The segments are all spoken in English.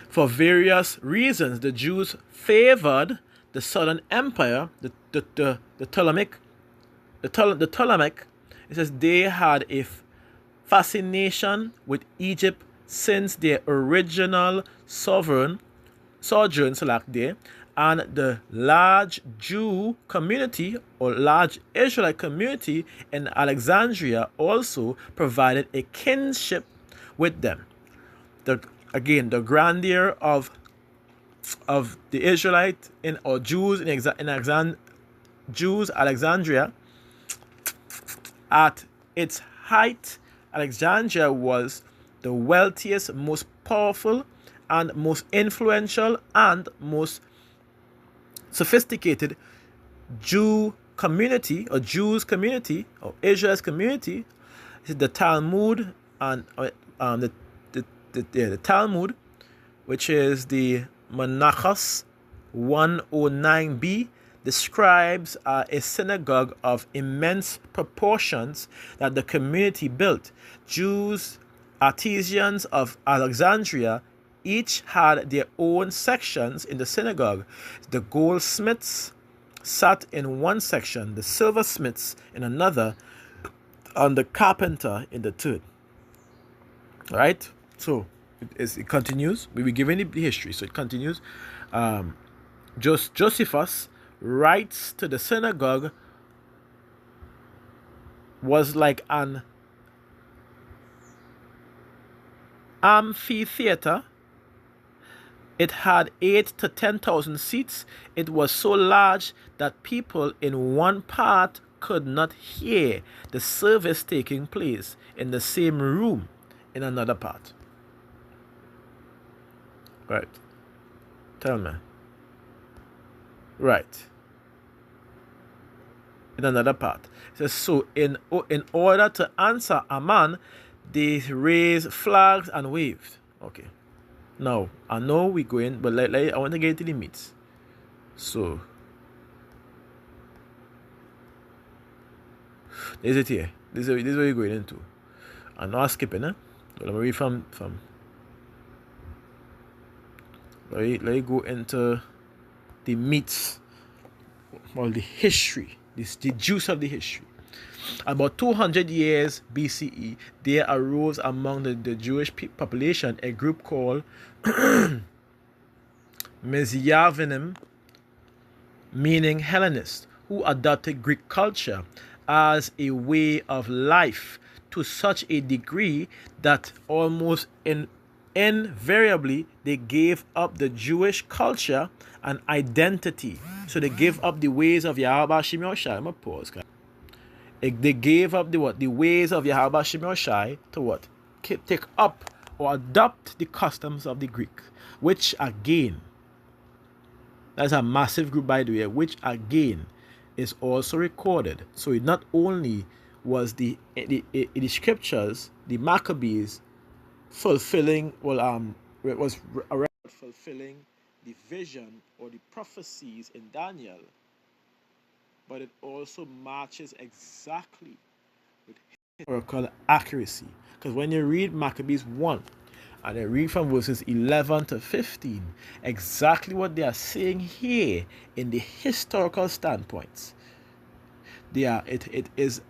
For various reasons, the Jews favored the Southern Empire, the Ptolemaic. It says they had a fascination with Egypt since their original sojourn there, and the large Jew community or large Israelite community in Alexandria also provided a kinship with them. The grandeur of the Israelite or Jews in Alexandria at its height. Alexandria was the wealthiest, most powerful, and most influential and most sophisticated Jews community or Israel's community. The Talmud and the Talmud, which is the Menachos 109b, describes a synagogue of immense proportions that the community built. Jews, artisans of Alexandria, each had their own sections in the synagogue. The goldsmiths sat in one section, the silversmiths in another, and the carpenter in the third. All right? So it continues. We were given the history, so it continues. Josephus writes to the synagogue was like an amphitheater. It had 8,000 to 10,000 seats. It was so large that people in one part could not hear the service taking place in the same room in another part. Right. Tell me. Right. In another part. It says, so in order to answer a man, they raised flags and waved. Okay. Now, I know we're going, but I want to get to the meat. So, is it here? This is where you're going into. I'm not skipping, Let me read from let me go into the meats, well, the history, the juice of the history. About 200 years BCE, there arose among the Jewish population a group called Messianic, meaning Hellenists, who adopted Greek culture as a way of life to such a degree that almost invariably they gave up the Jewish culture and identity. So they gave up the ways of Yahweh Shimon Shai. I'm going to pause, guys. They gave up the ways of Yahweh Shimon Shai to what? Take up or adopt the customs of the Greek, which again, that's a massive group, by the way, which again is also recorded. So it not only was the scriptures, the Maccabees fulfilling, it was fulfilling the vision or the prophecies in Daniel, but it also matches exactly with historical accuracy. Because when you read Maccabees 1 and you read from verses 11 to 15, exactly what they are saying here in the historical standpoints, it is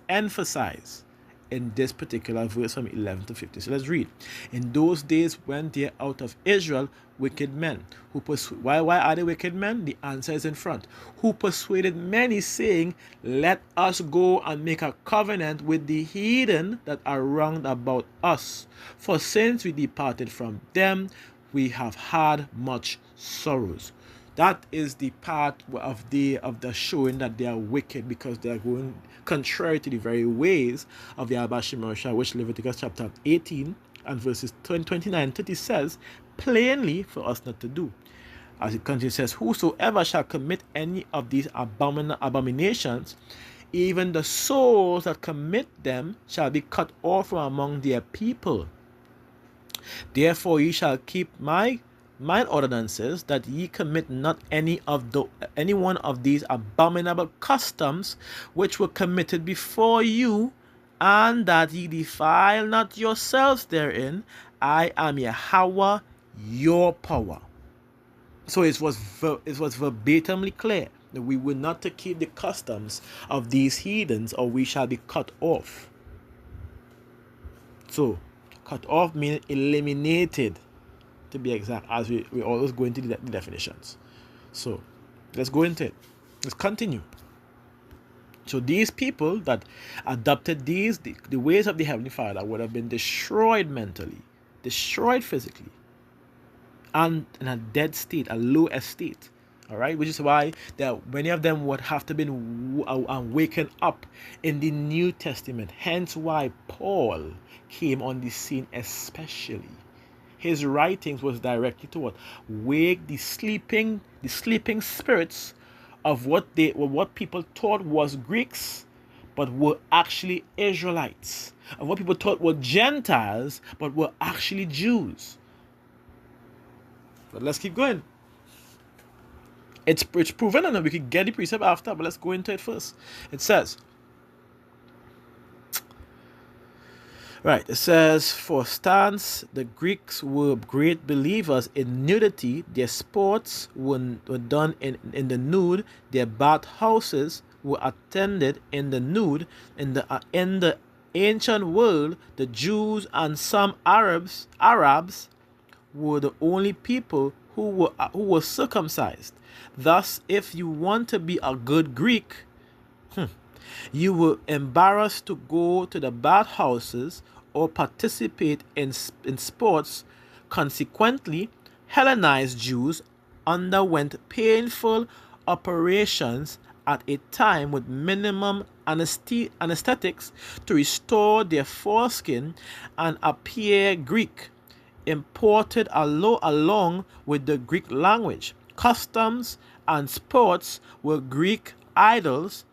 emphasized in this particular verse from 11 to 15. So let's read. In those days went there out of Israel wicked men who why are they wicked men? The answer is in front. Who persuaded many, saying, let us go and make a covenant with the heathen that are round about us. For since we departed from them, we have had much sorrows. That is the part of the showing that they are wicked, because they are going contrary to the very ways of Yahweh Shimon Shai, which Leviticus chapter 18 and verses 29 and 30 says plainly for us not to do. As it continues, it says, whosoever shall commit any of these abominations, even the souls that commit them shall be cut off from among their people. Therefore ye shall keep mine ordinances, that ye commit not any one of these abominable customs which were committed before you, and that ye defile not yourselves therein. I am Yahweh, your power. So it was verbatimly clear that we were not to keep the customs of these heathens, or we shall be cut off. So, cut off means eliminated, to be exact, as we always go into the definitions. So, let's go into it. Let's continue. So these people that adopted the ways of the Heavenly Father would have been destroyed mentally, destroyed physically, and in a dead state, a low estate. All right, which is why many of them would have to be waken up in the New Testament. Hence why Paul came on the scene especially. His writings was directed to what? Wake the sleeping spirits of what people thought was Greeks, but were actually Israelites. And what people thought were Gentiles, but were actually Jews. But let's keep going. It's proven, and we could get the precept after, but let's go into it first. It says, for stance, the Greeks were great believers in nudity. Their sports were done in the nude. Their bathhouses were attended in the nude. In the ancient world, the Jews and some Arabs were the only people who were circumcised. Thus, if you want to be a good Greek, you were embarrassed to go to the bathhouses or participate in sports. Consequently, Hellenized Jews underwent painful operations at a time with minimum anesthetics to restore their foreskin and appear Greek, imported along with the Greek language. Customs and sports were Greek idols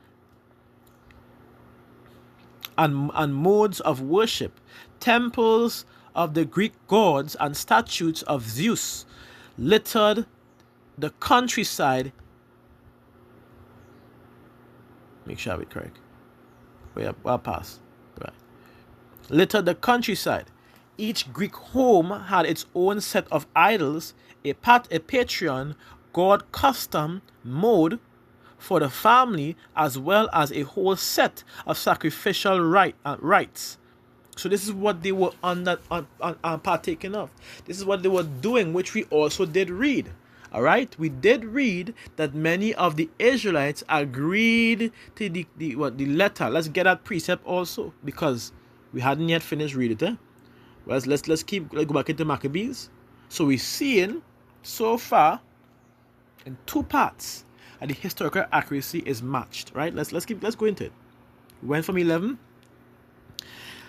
and modes of worship. Temples of the Greek gods and statues of Zeus littered the countryside. Make sure I have it correct. I'll pass. Right. Littered the countryside. Each Greek home had its own set of idols, a patron, god custom, mode for the family, as well as a whole set of sacrificial rites. So this is what they were partaking of. This is what they were doing, which we also did read. All right, we did read that many of the Israelites agreed to the letter. Let's get that precept also, because we hadn't yet finished reading it. Well, let's go back into Maccabees. So we're seeing so far in two parts, and the historical accuracy is matched. Right? Let's go into it. We went from 11.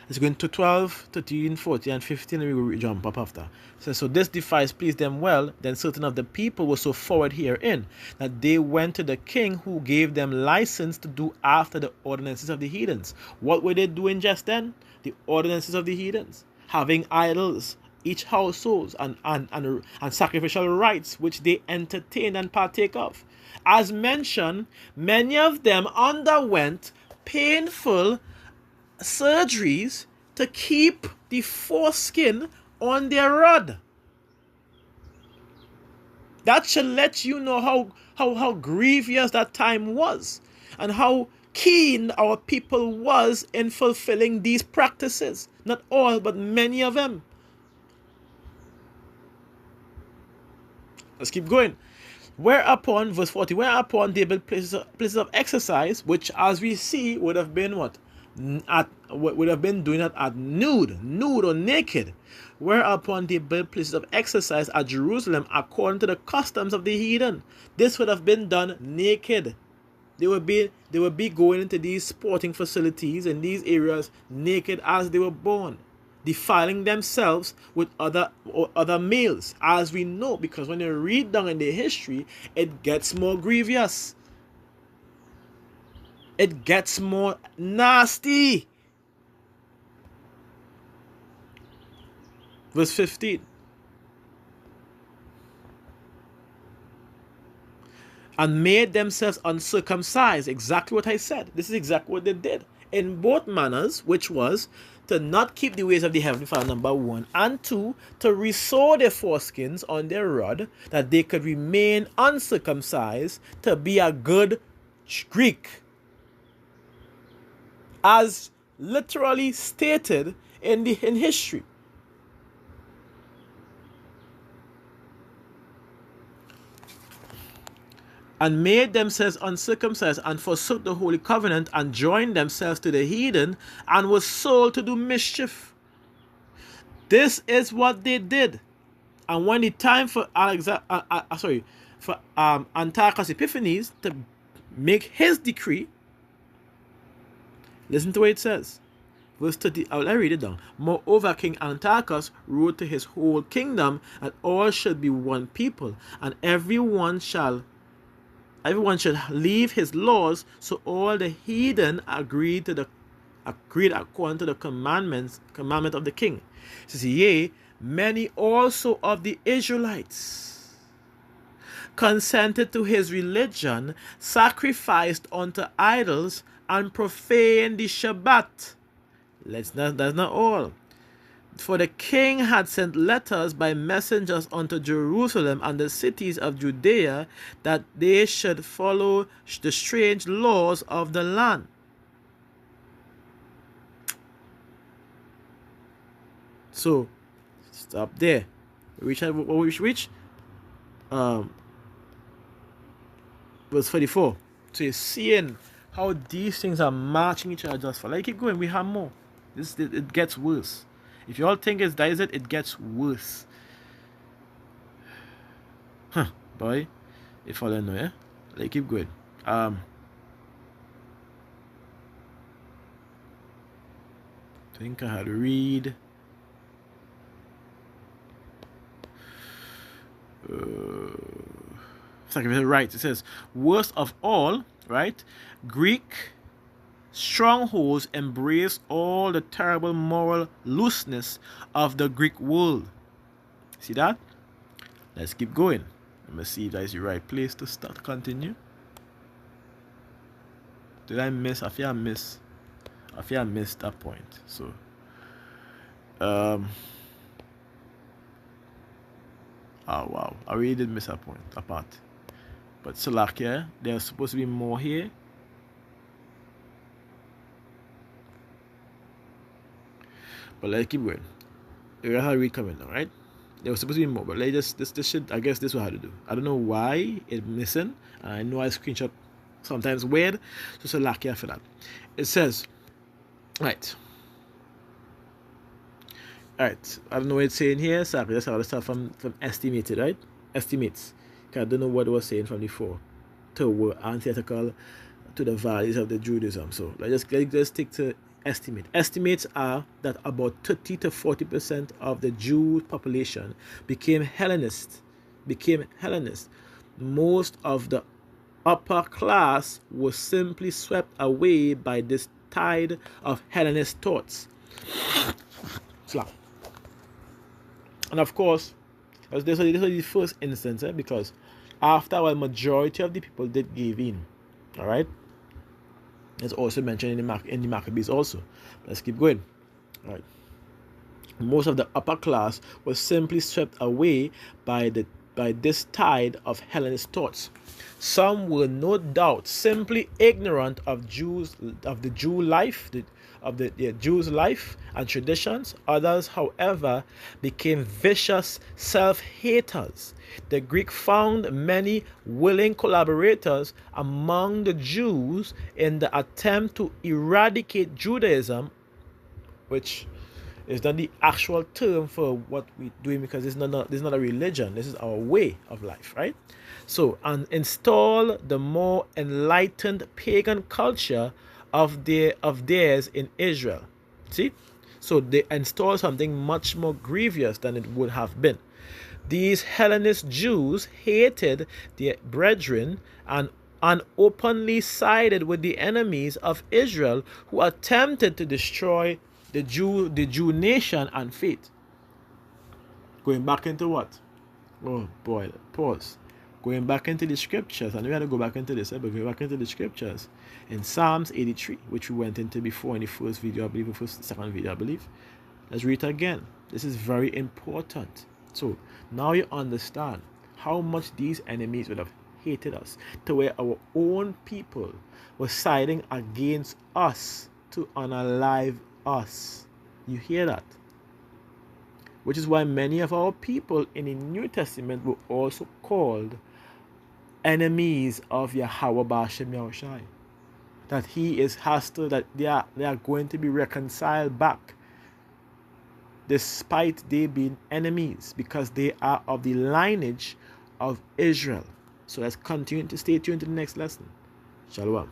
Let's go into 12, 13, 14, and 15, and we will jump up after. So this device pleased them well. Then certain of the people were so forward herein that they went to the king, who gave them license to do after the ordinances of the heathens. What were they doing just then? The ordinances of the heathens, having idols, each households, and sacrificial rites which they entertained and partake of. As mentioned, many of them underwent painful surgeries to keep the foreskin on their rod. That should let you know how grievous that time was, and how keen our people was in fulfilling these practices. Not all, but many of them. Let's keep going. Whereupon, verse 40, whereupon they built places of exercise, which, as we see, would have been what? Would have been doing it at nude or naked. Whereupon they built places of exercise at Jerusalem according to the customs of the heathen. This would have been done naked. They would be going into these sporting facilities in these areas naked as they were born, defiling themselves with other males, as we know, because when you read down in the history, it gets more grievous. It gets more nasty. Verse 15. And made themselves uncircumcised. Exactly what I said. This is exactly what they did. in both manners, which was to not keep the ways of the Heavenly Father, number one, and two, to restore their foreskins on their rod, that they could remain uncircumcised, to be a good Greek, as literally stated in history. And made themselves uncircumcised, and forsook the holy covenant, and joined themselves to the heathen, and was sold to do mischief. This is what they did. And when the time for Antiochus Epiphanes to make his decree, listen to what it says. Verse 30, I'll read it down. Moreover, King Antiochus wrote to his whole kingdom that all should be one people, and everyone should leave his laws. So all the heathen agreed according to the commandment of the king. It says, yea, many also of the Israelites consented to his religion, sacrificed unto idols, and profaned the Shabbat. That's not all. For the king had sent letters by messengers unto Jerusalem and the cities of Judea, that they should follow the strange laws of the land. So, stop there. Which? Verse 44. So you're seeing how these things are matching each other just for. Like, keep going, we have more. It gets worse. If you all think it's desert, it gets worse. Boy. If all I know, yeah? Like, keep going. I think I had to read. Right, it says, worst of all, right? Greek strongholds embrace all the terrible moral looseness of the Greek world. See that? Let's keep going. Let me see if that is the right place to start. Continue. Did I miss? I feel I missed that point. So, oh wow, I really did miss that point, that part. But Salakia, there's supposed to be more here. But let's keep going. You have to read comment now, right? There was supposed to be more, but let's just this should, I guess this is what I have to do. I don't know why it's missing. I know I screenshot sometimes weird, so Salakia for that. It says, right. Alright, I don't know what it's saying here, so I just have to start from estimated, right? Estimates. Because I don't know what it was saying from before. To antithetical to the values of the Judaism. So let's stick to estimate. Estimates are that about 30 to 40% of the Jew population became Hellenist. Most of the upper class was simply swept away by this tide of Hellenist thoughts. And of course, this was the first instance, because after a majority of the people did give in. All right. It's also mentioned in the Maccabees also. Let's keep going. All right. Most of the upper class was simply swept away by this tide of Hellenist thoughts. Some were no doubt simply ignorant of Jews, of the Jew life, of the Jews' life and traditions. Others, however, became vicious self-haters. The Greek found many willing collaborators among the Jews in the attempt to eradicate Judaism, which is not the actual term for what we're doing, because this is not a religion. This is our way of life, right? So, and install the more enlightened pagan culture of theirs in Israel. See? So they install something much more grievous than it would have been. These Hellenist Jews hated their brethren and openly sided with the enemies of Israel, who attempted to destroy the Jew nation and faith. Going back into what? Oh boy, pause. Going back into the scriptures, and we had to go back into this, but going back into the scriptures, in Psalms 83, which we went into before in the first video, I believe, the second video, I believe. Let's read it again. This is very important. So now you understand how much these enemies would have hated us, to where our own people were siding against us to unalive us. You hear that? Which is why many of our people in the New Testament were also called enemies of Yahweh B'Shem Yahushai. That he is hostile, that they are going to be reconciled back, despite they being enemies, because they are of the lineage of Israel. So let's continue to stay tuned to the next lesson. Shalom.